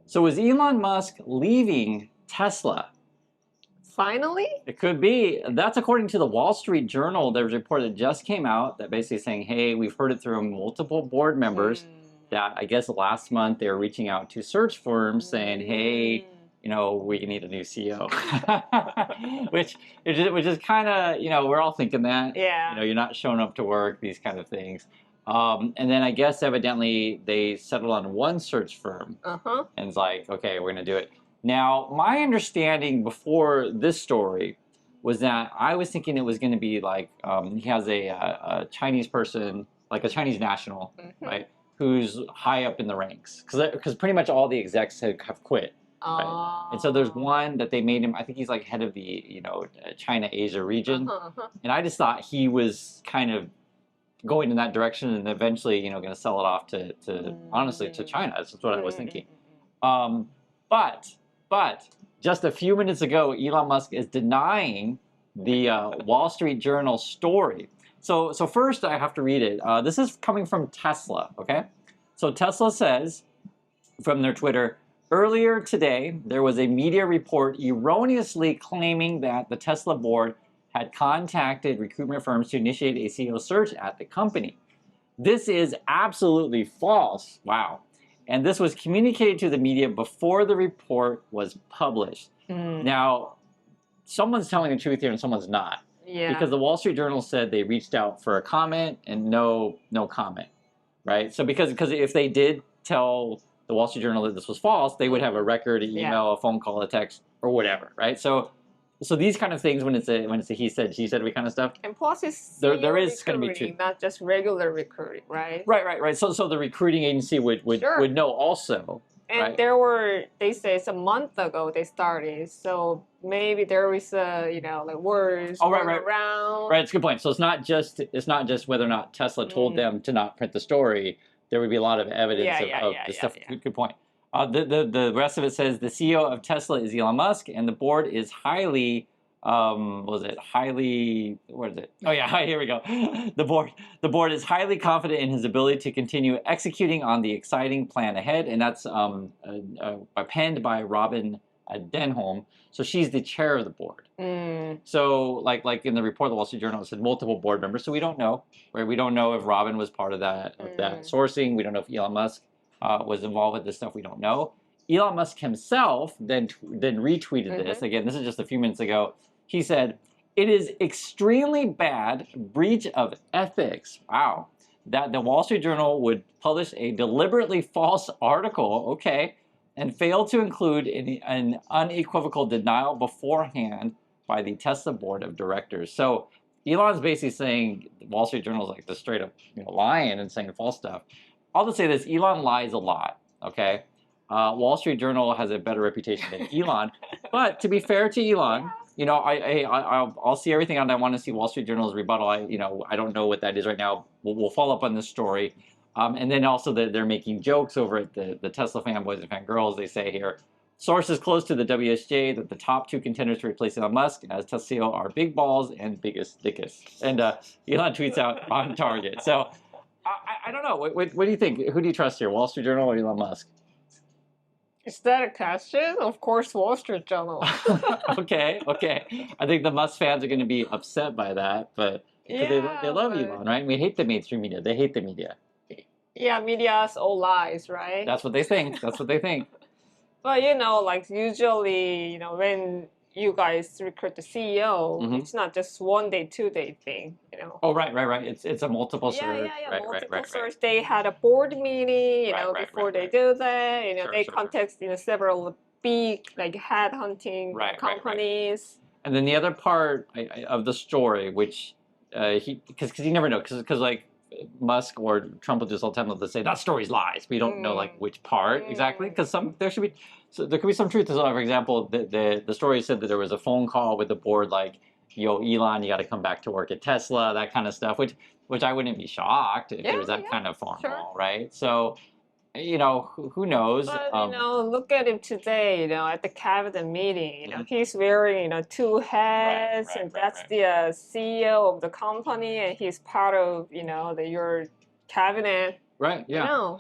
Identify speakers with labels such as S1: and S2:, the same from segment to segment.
S1: So is Elon Musk leaving Tesla?
S2: Finally?
S1: It could be. That's according to the Wall Street Journal. There's a report that just came out that basically saying, hey, we've heard it through multiple board members that I guess last month they were reaching out to search firms saying, hey, we need a new CEO. which is kind of, we're all thinking that.
S2: Yeah.
S1: You're not showing up to work, these kind of things. And then I guess evidently they settled on one search firm.
S2: Uh-huh.
S1: And it's like, okay, we're going to do it. Now, my understanding before this story was that I was thinking it was going to be like he has a Chinese person, like a Chinese national, right, who's high up in the ranks. Because pretty much all the execs have quit. Right? And so there's one that they made him, I think he's like head of the, China-Asia region. And I just thought he was kind of going in that direction and eventually, going to sell it off to honestly, to China. That's what I was thinking. But just a few minutes ago, Elon Musk is denying the Wall Street Journal story. So first I have to read it. This is coming from Tesla, okay? So Tesla says from their Twitter, earlier today, there was a media report erroneously claiming that the Tesla board had contacted recruitment firms to initiate a CEO search at the company. This is absolutely false. Wow. And this was communicated to the media before the report was published. Now, someone's telling the truth here and someone's not.
S2: Yeah.
S1: Because the Wall Street Journal said they reached out for a comment and no comment, right? So because if they did tell the Wall Street Journal that this was false, they would have a record, an email, a phone call, a text, or whatever, right? So these kind of things, when it's a he said, she said, kind of stuff.
S2: And plus, it's
S1: there is going to be truth,
S2: not just regular recruiting, right?
S1: Right. So the recruiting agency would know also.
S2: And
S1: right?
S2: they say it's a month ago they started, so maybe there is like words around.
S1: Right, it's a good point. So it's not just whether or not Tesla told them to not print the story. There would be a lot of evidence of the stuff. Yeah. Good point. The rest of it says the CEO of Tesla is Elon Musk, and the board is highly, where is it? Oh yeah, here we go. The board is highly confident in his ability to continue executing on the exciting plan ahead, and that's penned by Robin Denholm. So she's the chair of the board. So like in the report, the Wall Street Journal said multiple board members. So we don't know, right? We don't know if Robin was part of that sourcing. We don't know if Elon Musk was involved with this stuff. We don't know. Elon Musk himself then retweeted this. Again, this is just a few minutes ago. He said, "It is extremely bad breach of ethics." Wow. That the Wall Street Journal would publish a deliberately false article, okay, and fail to include an unequivocal denial beforehand by the Tesla board of directors. So Elon's basically saying the Wall Street Journal is like the straight up lying and saying false stuff. I'll just say this: Elon lies a lot. Okay, Wall Street Journal has a better reputation than Elon. But to be fair to Elon, I'll see everything out. I want to see Wall Street Journal's rebuttal. I don't know what that is right now. We'll follow up on this story. And then also they're making jokes over at the Tesla fanboys and fangirls. They say here, sources close to the WSJ that the top two contenders to replace Elon Musk as Tesla CEO are big balls and biggest dickus. And Elon tweets out on target. So I don't know. What do you think? Who do you trust here, Wall Street Journal or Elon Musk?
S2: Is that a question? Of course, Wall Street Journal.
S1: Okay. I think the Musk fans are going to be upset by that, but they love Elon, right? We hate the mainstream media. They hate the media.
S2: Yeah, media's all lies, right?
S1: That's what they think.
S2: But like usually, when you guys recruit the CEO, it's not just 1 day, 2 day thing,
S1: Oh, right. It's a multiple search.
S2: Yeah, multiple search. They had a board meeting, before they do that. They contact several big like headhunting companies.
S1: And then the other part of the story, which because you never know, because like Musk or Trump will just all tell them to say that story's lies. We don't know like which part exactly, because there could be some truth to it. For example, the story said that there was a phone call with the board like, yo, Elon, you got to come back to work at Tesla, that kind of stuff, which I wouldn't be shocked if there was that kind of phone call, right? So who knows?
S2: But, look at him today, at the cabinet meeting, he's wearing, two hats, and that's the CEO of the company, and he's part of, your cabinet.
S1: Right, yeah.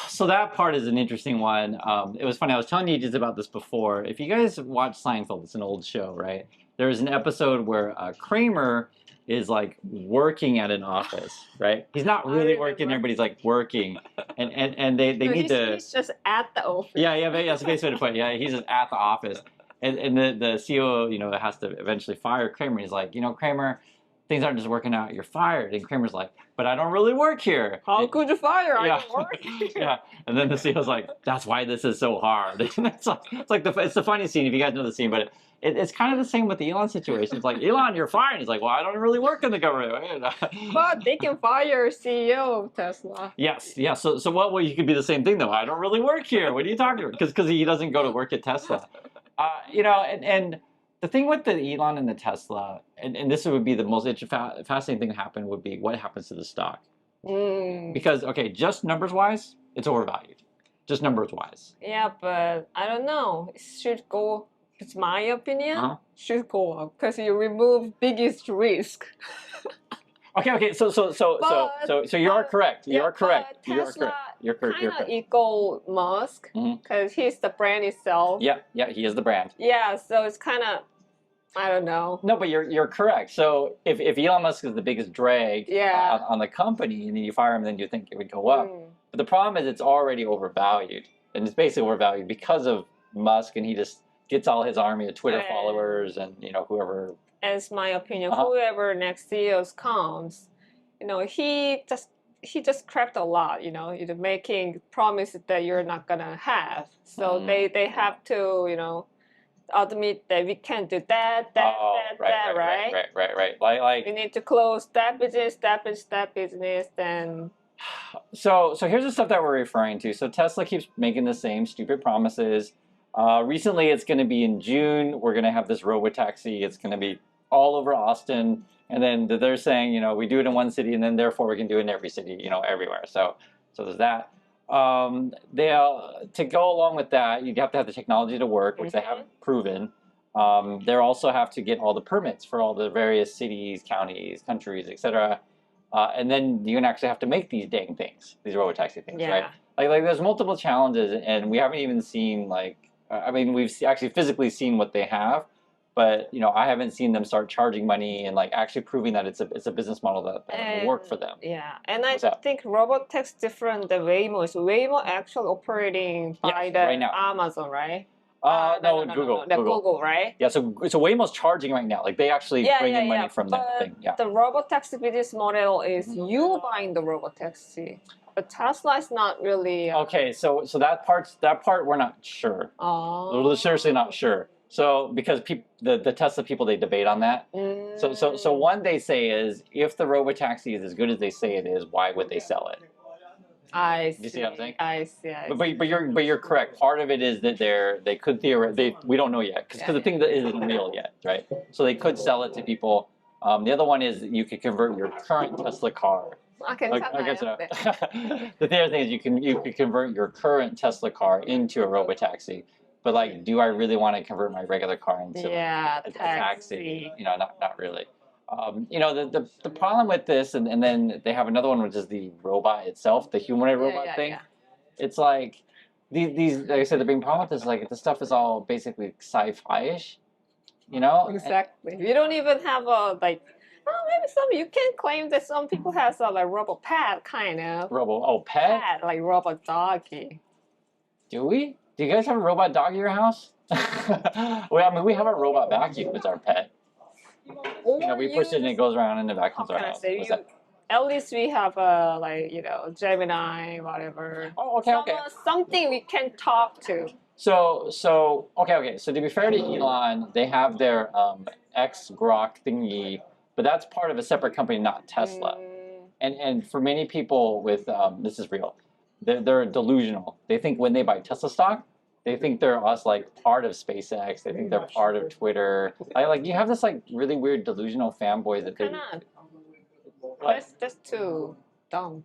S1: So that part is an interesting one. It was funny. I was telling you just about this before. If you guys watch Seinfeld, it's an old show, right? There's an episode where Kramer is like working at an office, right? He's not really working there, but he's like working, and they need to.
S2: He's just at the office.
S1: Yeah, that's the best way to put it. Yeah, he's just at the office, and the CEO, has to eventually fire Kramer. He's like, Kramer, things aren't just working out. You're fired. And Kramer's like, but I don't really work here.
S2: How could you fire? I don't work here.
S1: Yeah. And then the CEO's like, that's why this is so hard. And it's the funny scene if you guys know the scene, but it's kind of the same with the Elon situation. It's like, Elon, you're fired. He's like, well, I don't really work in the government.
S2: But they can fire CEO of Tesla.
S1: Yes. Yeah. So well, you could be the same thing though. I don't really work here. What are you talking about? Because he doesn't go to work at Tesla. And the thing with the Elon and the Tesla, and this would be the most fascinating thing to happen, would be what happens to the stock. Because, okay, just numbers-wise, it's overvalued. Just numbers-wise.
S2: Yeah, but I don't know. It should go, it's my opinion, should go up because you remove biggest risk.
S1: Okay. So you are correct. You are correct. You are correct. You're correct.
S2: Kind of equal Musk because he's the brand itself.
S1: Yeah, he is the brand.
S2: Yeah, so it's kind of, I don't know.
S1: No, but you're correct. So if Elon Musk is the biggest drag on the company, and then you fire him, then you think it would go up. But the problem is it's already overvalued, and it's basically overvalued because of Musk, and he just gets all his army of Twitter followers and whoever. As
S2: my opinion, whoever next CEO comes, he just crapped a lot. You're making promises that you're not gonna have. So they have to admit that we can't do that, right? Like we need to close that business, then.
S1: So here's the stuff that we're referring to. So Tesla keeps making the same stupid promises. Recently, it's going to be in June. We're going to have this Robotaxi. It's going to be all over Austin. And then they're saying, we do it in one city, and then therefore we can do it in every city, everywhere. So there's that. To go along with that, you have to have the technology to work, which they haven't proven. They also have to get all the permits for all the various cities, counties, countries, etc. And then you can actually have to make these dang things, these Robotaxi things, right? Like there's multiple challenges, and we haven't even seen we've actually physically seen what they have, but I haven't seen them start charging money and actually proving that it's a business model that will work for them.
S2: Yeah, and I think Robotaxi different than Waymo. Is Waymo actually operating by right now. Amazon, right?
S1: No, Google,
S2: right?
S1: Yeah, so Waymo's charging right now. Like they actually bring in money from that thing. Yeah.
S2: The Robotaxi business model is you buying the Robotaxi. But Tesla is not really.
S1: Okay, so that part we're not sure. We're seriously not sure. So because the Tesla people, they debate on that. So one they say is, if the Robotaxi is as good as they say it is, why would they sell it?
S2: I see.
S1: You see what I'm saying?
S2: I see.
S1: But you're correct. Part of it is that they could we don't know yet because the thing that isn't real yet, right? So they could sell it to people. The other one is you could convert your current Tesla car. The other thing is you could convert your current Tesla car into a Robotaxi. But do I really want to convert my regular car into a taxi? Not really. The problem with this, and then they have another one, which is the robot itself, the humanoid robot thing. Yeah. It's like these, like I said, the big problem with this is this stuff is all basically sci-fi-ish.
S2: Exactly. You don't even have a maybe you can claim that some people have a robot pet kind of.
S1: Pet?
S2: Pet, like robot doggy.
S1: Do we? Do you guys have a robot dog at your house? Well, we have a robot vacuum as our pet. We push it and it goes around and it vacuums our house.
S2: At least we have Gemini, whatever.
S1: Oh, okay.
S2: Something we can talk to.
S1: So okay. So to be fair to Elon, they have their X Grok thingy, but that's part of a separate company, not Tesla. And for many people with this is real. They're delusional. They think when they buy Tesla stock, they think they're part of SpaceX. They think they're part of Twitter. You have this really weird delusional fanboy that they.
S2: That's too dumb.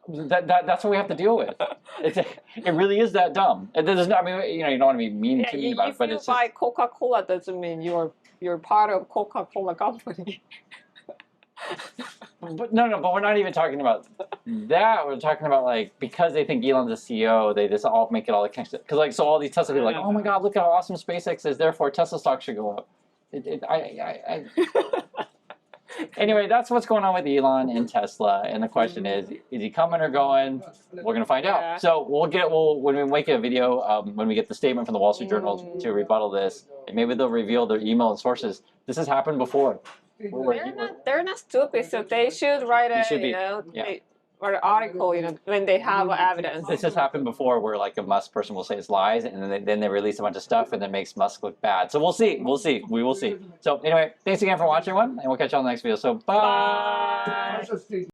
S1: That's what we have to deal with. It really is that dumb. You don't want to be mean to me about it, but it's
S2: if you buy Coca-Cola, doesn't mean you're part of Coca-Cola company.
S1: But but we're not even talking about that. We're talking about like because they think Elon's the CEO, they just all make it all the connection. Because like so, all these Tesla people are like, oh my God, look how awesome SpaceX is. Therefore, Tesla stock should go up. Anyway, that's what's going on with Elon and Tesla, and the question is he coming or going? We're gonna find out. So when we make a video, when we get the statement from the Wall Street Journal to rebuttal this, and maybe they'll reveal their email and sources. This has happened before.
S2: They're not stupid, so they should write or an article, when they have evidence.
S1: This has happened before, where like a Musk person will say it's lies, and then they release a bunch of stuff, and it makes Musk look bad. So we'll see. We will see. So anyway, thanks again for watching, everyone, and we'll catch you on the next video. So bye.